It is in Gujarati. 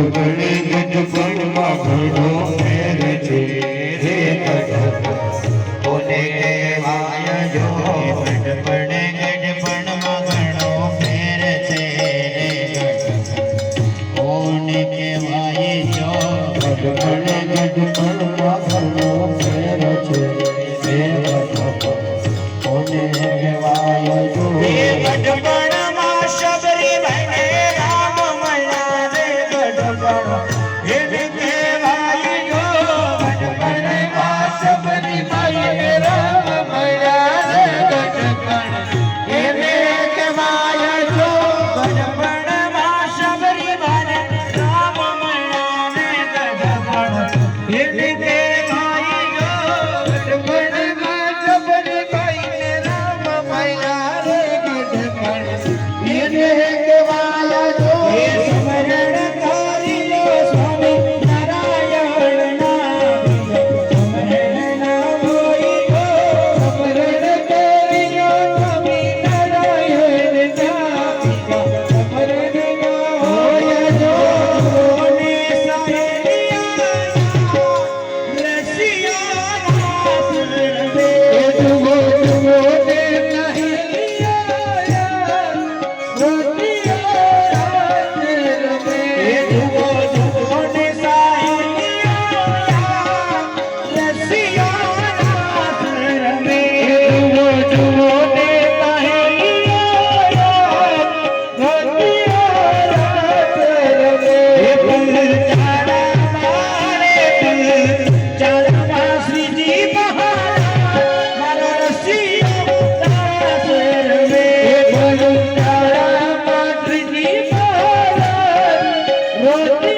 ગઢપણે ગઢપણમાં ઘણો ફેર છે રે ગઢપણ કોને કહેવાય જો ગઢપણે ગઢપણમાં ઘણો ફેર છે રે ગઢપણ કોને કહેવાય જો ગઢપણે ગઢપણમાં ઘણો ફેર છે રે ગઢપણ કોને કહેવાય જો ગઢપણમાં શબરી બને રામ મળ્યા રે ગઢપણ એને કહેવાય જો ગઢપણમાં શબરી બને રામ મળ્યા રે ગઢપણ એને કહેવાય જો ગઢપણમાં શબરી બને રામ મળ્યા રે ગઢપણ એને કહેવાય જો ગઢપણમાં શબરી બને રામ મળ્યા રે ગઢપણ એને કહેવાય જો સ્મરણ કરી લો સ્વામી નારાયણના સ્મરણ ના હોય તો સ્મરણ કરી લો સ્વામી નારાયણના સ્મરણ ના હોય જો કોને સહેલિયા રસિયા સ્મરણ દે જુઓ જુઓ ને Oh